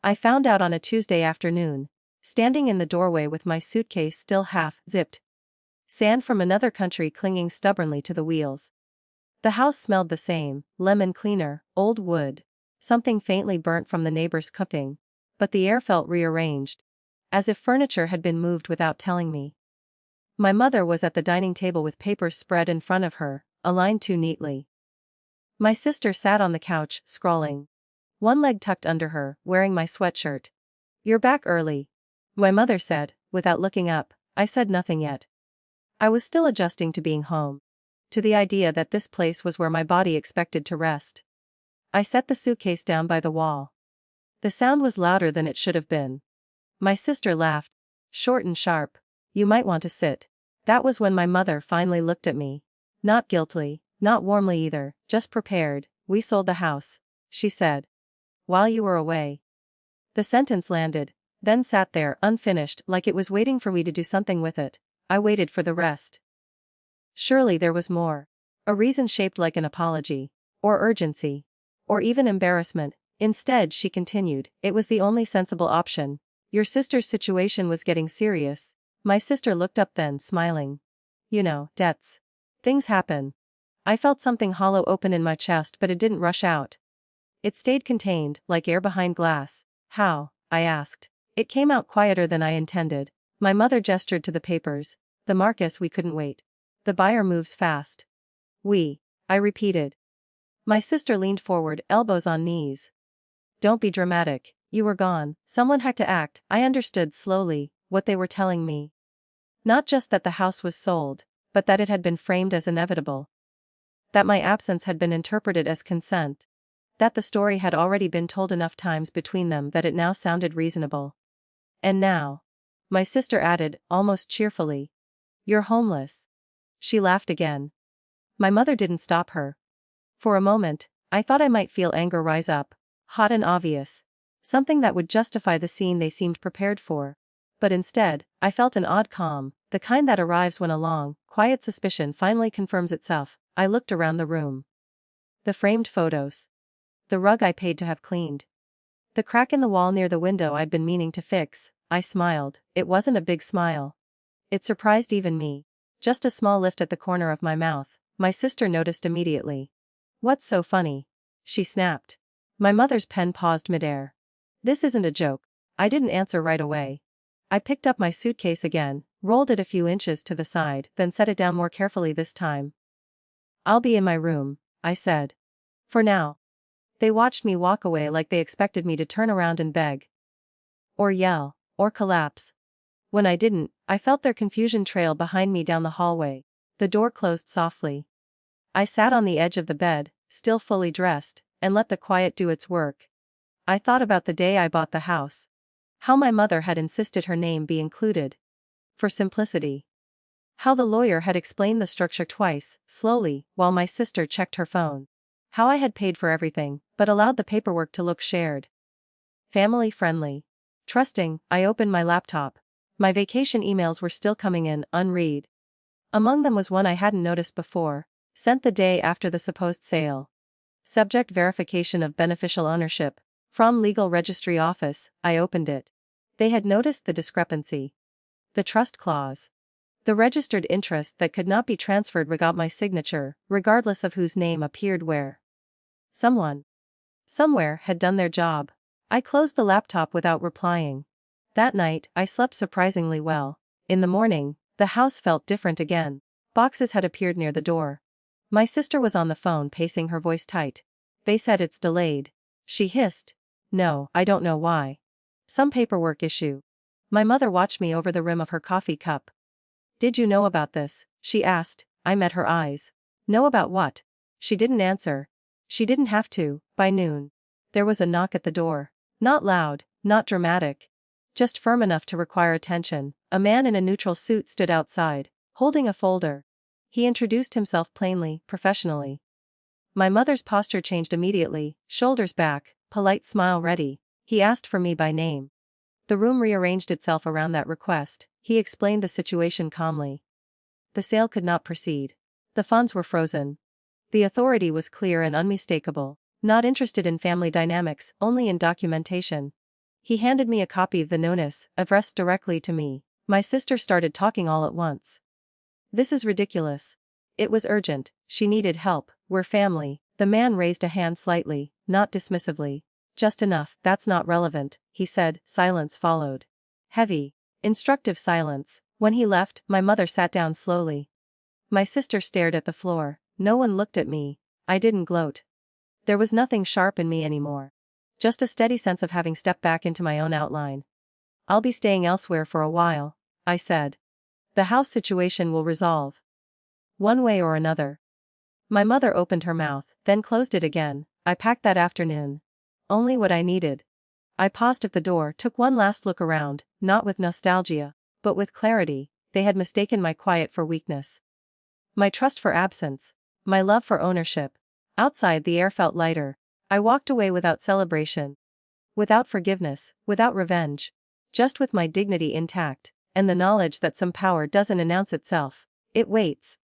I found out on a Tuesday afternoon, standing in the doorway with my suitcase still half-zipped. Sand from another country clinging stubbornly to the wheels. The house smelled the same, lemon cleaner, old wood, something faintly burnt from the neighbor's cooking, but the air felt rearranged, as if furniture had been moved without telling me. My mother was at the dining table with papers spread in front of her, aligned too neatly. My sister sat on the couch, scrawling. One leg tucked under her, wearing my sweatshirt. "You're back early," my mother said, without looking up. I said nothing yet. I was still adjusting to being home. To the idea that this place was where my body expected to rest. I set the suitcase down by the wall. The sound was louder than it should have been. My sister laughed, short and sharp. "You might want to sit." That was when my mother finally looked at me. Not guiltily, not warmly either, just prepared. "We sold the house," she said. "While you were away." The sentence landed, then sat there unfinished, like it was waiting for me to do something with it. I waited for the rest. Surely there was more. A reason shaped like an apology. Or urgency. Or even embarrassment. Instead, she continued, "It was the only sensible option. Your sister's situation was getting serious." My sister looked up then, smiling. "You know, debts. Things happen." I felt something hollow open in my chest, but it didn't rush out. It stayed contained, like air behind glass. "How?" I asked. It came out quieter than I intended. My mother gestured to the papers. "The Marcus, we couldn't wait. The buyer moves fast." "We," I repeated. My sister leaned forward, elbows on knees. "Don't be dramatic. You were gone. Someone had to act." I understood slowly what they were telling me. Not just that the house was sold, but that it had been framed as inevitable. That my absence had been interpreted as consent. That the story had already been told enough times between them that it now sounded reasonable. "And now," my sister added, almost cheerfully, "you're homeless." She laughed again. My mother didn't stop her. For a moment, I thought I might feel anger rise up, hot and obvious. Something that would justify the scene they seemed prepared for. But instead, I felt an odd calm, the kind that arrives when a long, quiet suspicion finally confirms itself. I looked around the room. The framed photos. The rug I paid to have cleaned. The crack in the wall near the window I'd been meaning to fix. I smiled. It wasn't a big smile. It surprised even me. Just a small lift at the corner of my mouth. My sister noticed immediately. "What's so funny?" she snapped. My mother's pen paused midair. "This isn't a joke." I didn't answer right away. I picked up my suitcase again, rolled it a few inches to the side, then set it down more carefully this time. "I'll be in my room," I said. "For now." They watched me walk away like they expected me to turn around and beg. Or yell. Or collapse. When I didn't, I felt their confusion trail behind me down the hallway. The door closed softly. I sat on the edge of the bed, still fully dressed, and let the quiet do its work. I thought about the day I bought the house. How my mother had insisted her name be included. For simplicity. How the lawyer had explained the structure twice, slowly, while my sister checked her phone. How I had paid for everything, but allowed the paperwork to look shared. Family friendly. Trusting. I opened my laptop. My vacation emails were still coming in, unread. Among them was one I hadn't noticed before, sent the day after the supposed sale. Subject: verification of beneficial ownership. From Legal Registry Office. I opened it. They had noticed the discrepancy. The trust clause. The registered interest that could not be transferred without my signature, regardless of whose name appeared where. Someone. Somewhere had done their job. I closed the laptop without replying. That night, I slept surprisingly well. In the morning, the house felt different again. Boxes had appeared near the door. My sister was on the phone, pacing her voice tight. "They said it's delayed," she hissed. "No, I don't know why. Some paperwork issue." My mother watched me over the rim of her coffee cup. "Did you know about this?" she asked. I met her eyes. "Know about what?" She didn't answer. She didn't have to. By noon. There was a knock at the door. Not loud, not dramatic. Just firm enough to require attention. A man in a neutral suit stood outside, holding a folder. He introduced himself plainly, professionally. My mother's posture changed immediately, shoulders back, polite smile ready. He asked for me by name. The room rearranged itself around that request. He explained the situation calmly. The sale could not proceed. The funds were frozen. The authority was clear and unmistakable. Not interested in family dynamics, only in documentation. He handed me a copy of the notice, addressed directly to me. My sister started talking all at once. This is ridiculous. It was urgent, she needed help, we're family. The man raised a hand slightly, not dismissively. Just enough, that's not relevant, he said. Silence followed. Heavy, instructive silence. When he left, my mother sat down slowly. My sister stared at the floor. No one looked at me. I didn't gloat. There was nothing sharp in me anymore. Just a steady sense of having stepped back into my own outline. I'll be staying elsewhere for a while, I said. The house situation will resolve. One way or another. My mother opened her mouth, then closed it again. I packed that afternoon. Only what I needed. I paused at the door, took one last look around, not with nostalgia, but with clarity. They had mistaken my quiet for weakness. My trust for absence. My love for ownership. Outside, the air felt lighter. I walked away without celebration. Without forgiveness, without revenge. Just with my dignity intact, and the knowledge that some power doesn't announce itself. It waits.